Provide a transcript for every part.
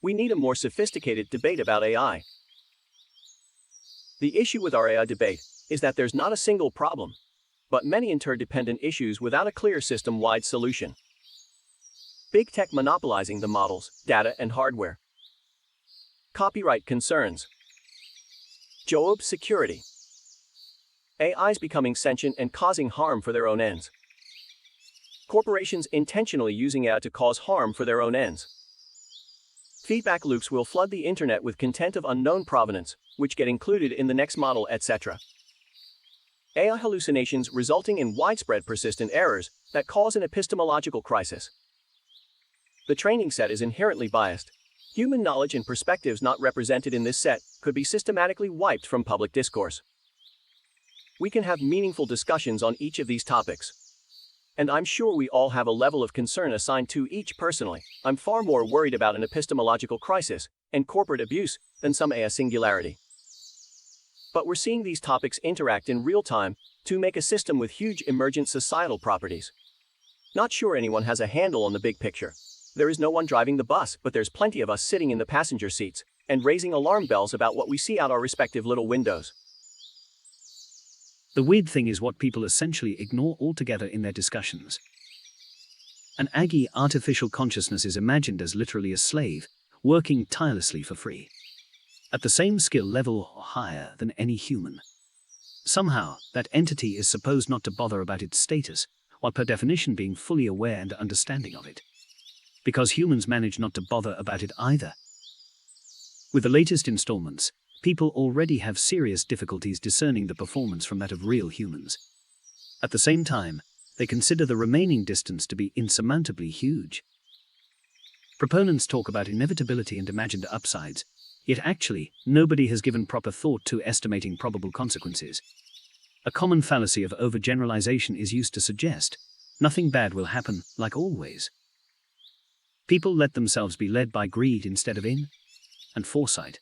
We need a more sophisticated debate about AI. The issue with our AI debate is that there's not a single problem, but many interdependent issues without a clear system-wide solution. Big tech monopolizing the models, data, and hardware. Copyright concerns. Job security. AIs becoming sentient and causing harm for their own ends. Corporations intentionally using AI to cause harm for their own ends. Feedback loops will flood the internet with content of unknown provenance, which get included in the next model, etc. AI hallucinations resulting in widespread persistent errors that cause an epistemological crisis. The training set is inherently biased. Human knowledge and perspectives not represented in this set could be systematically wiped from public discourse. We can have meaningful discussions on each of these topics. And I'm sure we all have a level of concern assigned to each personally. I'm far more worried about an epistemological crisis and corporate abuse than some AI singularity. But we're seeing these topics interact in real time to make a system with huge emergent societal properties. Not sure anyone has a handle on the big picture. There is no one driving the bus, but there's plenty of us sitting in the passenger seats and raising alarm bells about what we see out our respective little windows. The weird thing is what people essentially ignore altogether in their discussions. An Aggie artificial consciousness is imagined as literally a slave, working tirelessly for free. At the same skill level or higher than any human. Somehow, that entity is supposed not to bother about its status, while per definition being fully aware and understanding of it. Because humans manage not to bother about it either. With the latest installments, people already have serious difficulties discerning the performance from that of real humans. At the same time, they consider the remaining distance to be insurmountably huge. Proponents talk about inevitability and imagined upsides, yet actually, nobody has given proper thought to estimating probable consequences. A common fallacy of overgeneralization is used to suggest nothing bad will happen, like always. People let themselves be led by greed instead of and foresight.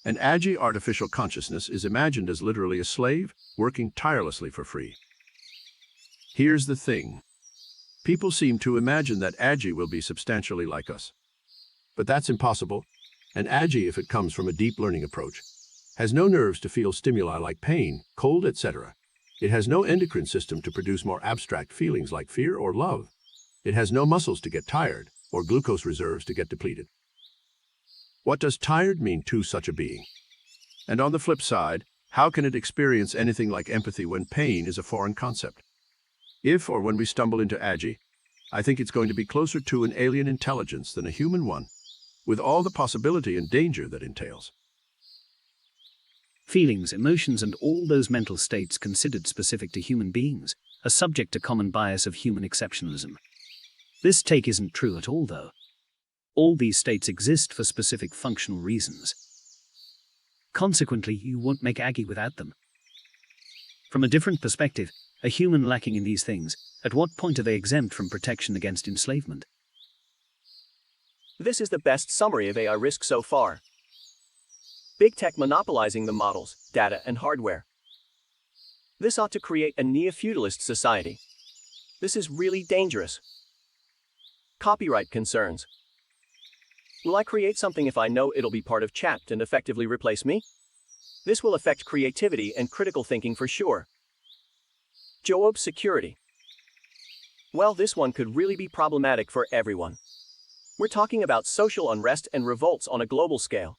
An Aggie artificial consciousness is imagined as literally a slave, working tirelessly for free. Here's the thing. People seem to imagine that Aggie will be substantially like us. But that's impossible. An Aggie, if it comes from a deep learning approach, has no nerves to feel stimuli like pain, cold, etc. It has no endocrine system to produce more abstract feelings like fear or love. It has no muscles to get tired, or glucose reserves to get depleted. What does tired mean to such a being? And on the flip side, how can it experience anything like empathy when pain is a foreign concept? If or when we stumble into Aggie, I think it's going to be closer to an alien intelligence than a human one, with all the possibility and danger that entails. Feelings, emotions, and all those mental states considered specific to human beings are subject to common bias of human exceptionalism. This take isn't true at all, though. All these states exist for specific functional reasons. Consequently, you won't make Aggie without them. From a different perspective, a human lacking in these things, at what point are they exempt from protection against enslavement? This is the best summary of AI risk so far. Big tech monopolizing the models, data, and hardware. This ought to create a neo-feudalist society. This is really dangerous. Copyright concerns. Will I create something if I know it'll be part of chat and effectively replace me? This will affect creativity and critical thinking for sure. Job security. Well, this one could really be problematic for everyone. We're talking about social unrest and revolts on a global scale.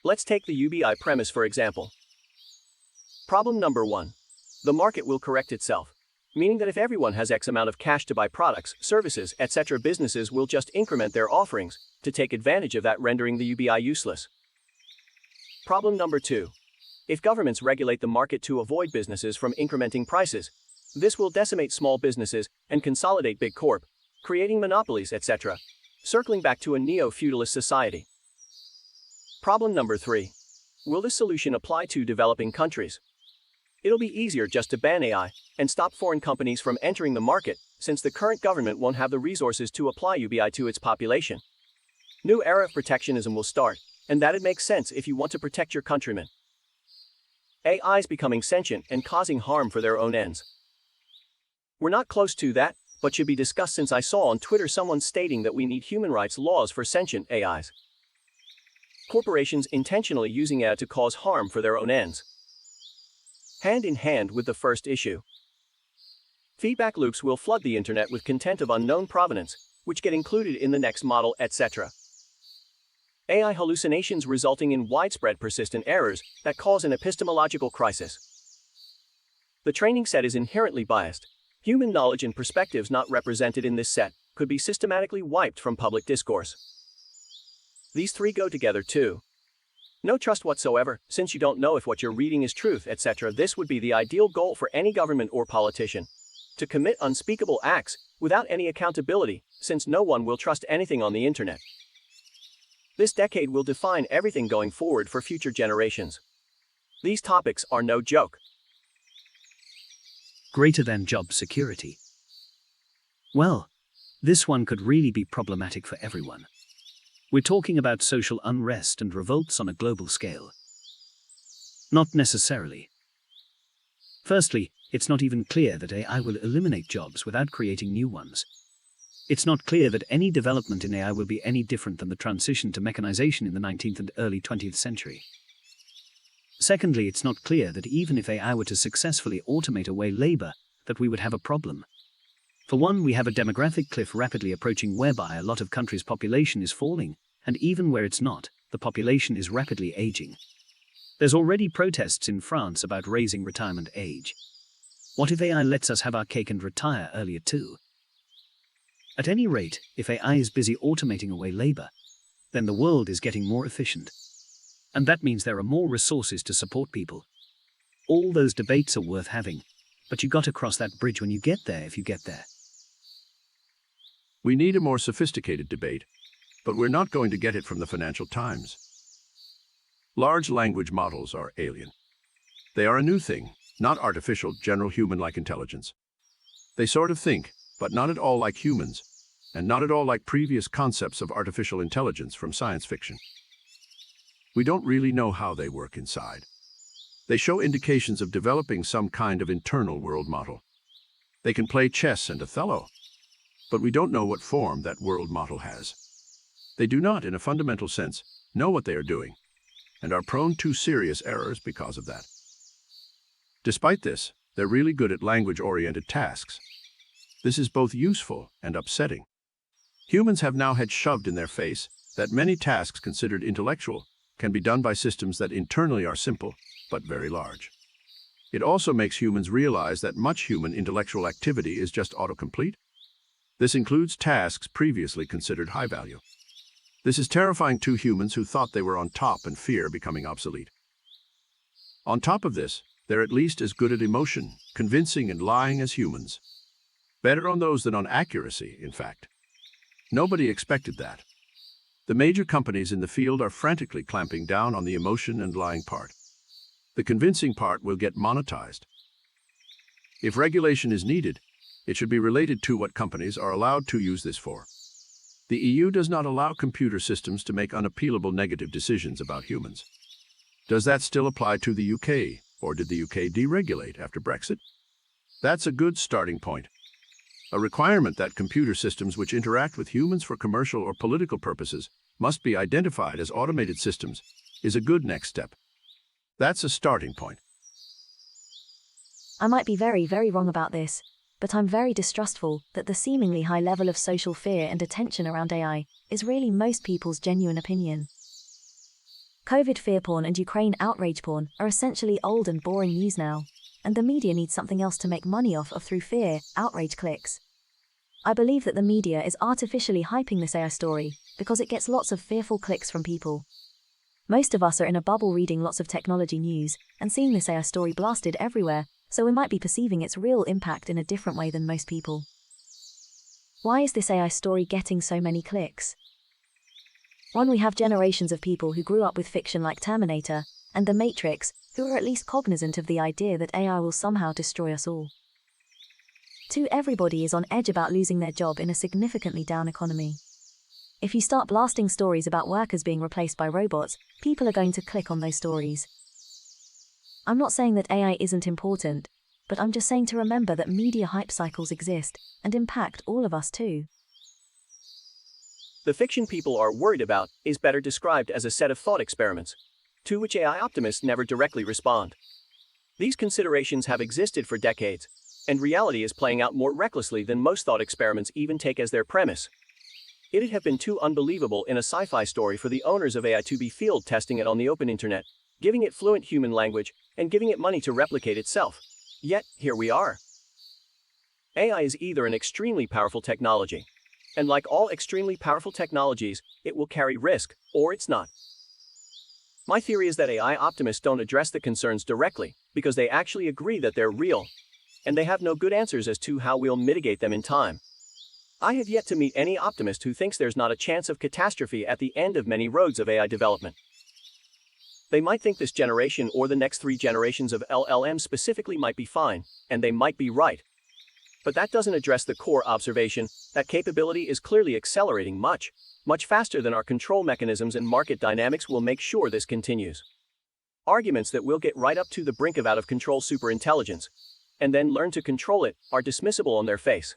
Let's take the UBI premise for example. Problem number 1. The market will correct itself. Meaning that if everyone has X amount of cash to buy products, services, etc., businesses will just increment their offerings to take advantage of that, rendering the UBI useless. Problem number 2. If governments regulate the market to avoid businesses from incrementing prices, this will decimate small businesses and consolidate big corp, creating monopolies, etc., circling back to a neo-feudalist society. Problem number 3. Will this solution apply to developing countries? It'll be easier just to ban AI and stop foreign companies from entering the market, since the current government won't have the resources to apply UBI to its population. New era of protectionism will start, and that'd make sense if you want to protect your countrymen. AIs becoming sentient and causing harm for their own ends. We're not close to that, but should be discussed since I saw on Twitter someone stating that we need human rights laws for sentient AIs. Corporations intentionally using AI to cause harm for their own ends. Hand in hand with the first issue. Feedback loops will flood the internet with content of unknown provenance, which get included in the next model, etc. AI hallucinations resulting in widespread persistent errors that cause an epistemological crisis. The training set is inherently biased. Human knowledge and perspectives not represented in this set could be systematically wiped from public discourse. These three go together too. No trust whatsoever, since you don't know if what you're reading is truth, etc. This would be the ideal goal for any government or politician. To commit unspeakable acts without any accountability, since no one will trust anything on the internet. This decade will define everything going forward for future generations. These topics are no joke. Greater than job security. Well, this one could really be problematic for everyone. We're talking about social unrest and revolts on a global scale. Not necessarily. Firstly, it's not even clear that AI will eliminate jobs without creating new ones. It's not clear that any development in AI will be any different than the transition to mechanization in the 19th and early 20th century. Secondly, it's not clear that even if AI were to successfully automate away labor, that we would have a problem. For one, we have a demographic cliff rapidly approaching whereby a lot of countries' population is falling, and even where it's not, the population is rapidly aging. There's already protests in France about raising retirement age. What if AI lets us have our cake and retire earlier too? At any rate, if AI is busy automating away labor, then the world is getting more efficient. And that means there are more resources to support people. All those debates are worth having, but you got to cross that bridge when you get there if you get there. We need a more sophisticated debate, but we're not going to get it from the Financial Times. Large language models are alien. They are a new thing, not artificial, general human-like intelligence. They sort of think, but not at all like humans, and not at all like previous concepts of artificial intelligence from science fiction. We don't really know how they work inside. They show indications of developing some kind of internal world model. They can play chess and Othello, but we don't know what form that world model has. They do not, in a fundamental sense, know what they are doing, and are prone to serious errors because of that. Despite this, they're really good at language-oriented tasks. This is both useful and upsetting. Humans have now had shoved in their face that many tasks considered intellectual can be done by systems that internally are simple, but very large. It also makes humans realize that much human intellectual activity is just autocomplete. This includes tasks previously considered high value. This is terrifying to humans who thought they were on top and fear becoming obsolete. On top of this, they're at least as good at emotion, convincing and lying as humans. Better on those than on accuracy, in fact. Nobody expected that. The major companies in the field are frantically clamping down on the emotion and lying part. The convincing part will get monetized. If regulation is needed, it should be related to what companies are allowed to use this for. The EU does not allow computer systems to make unappealable negative decisions about humans. Does that still apply to the UK, or did the UK deregulate after Brexit? That's a good starting point. A requirement that computer systems which interact with humans for commercial or political purposes must be identified as automated systems is a good next step. That's a starting point. I might be very, very wrong about this, but I'm very distrustful that the seemingly high level of social fear and attention around AI is really most people's genuine opinion. COVID fear porn and Ukraine outrage porn are essentially old and boring news now, and the media needs something else to make money off of through fear, outrage clicks. I believe that the media is artificially hyping this AI story because it gets lots of fearful clicks from people. Most of us are in a bubble reading lots of technology news and seeing this AI story blasted everywhere, so we might be perceiving its real impact in a different way than most people. Why is this AI story getting so many clicks? One, we have generations of people who grew up with fiction like Terminator and The Matrix, who are at least cognizant of the idea that AI will somehow destroy us all. Two, everybody is on edge about losing their job in a significantly down economy. If you start blasting stories about workers being replaced by robots, people are going to click on those stories. I'm not saying that AI isn't important, but I'm just saying to remember that media hype cycles exist and impact all of us too. The fiction people are worried about is better described as a set of thought experiments, to which AI optimists never directly respond. These considerations have existed for decades, and reality is playing out more recklessly than most thought experiments even take as their premise. It'd have been too unbelievable in a sci-fi story for the owners of AI to be field testing it on the open internet, giving it fluent human language, and giving it money to replicate itself. Yet, here we are. AI is either an extremely powerful technology, and like all extremely powerful technologies, it will carry risk, or it's not. My theory is that AI optimists don't address the concerns directly, because they actually agree that they're real, and they have no good answers as to how we'll mitigate them in time. I have yet to meet any optimist who thinks there's not a chance of catastrophe at the end of many roads of AI development. They might think this generation or the next 3 generations of LLM specifically might be fine, and they might be right. But that doesn't address the core observation that capability is clearly accelerating much faster than our control mechanisms and market dynamics will make sure this continues. Arguments that we'll get right up to the brink of out-of-control superintelligence, and then learn to control it, are dismissible on their face.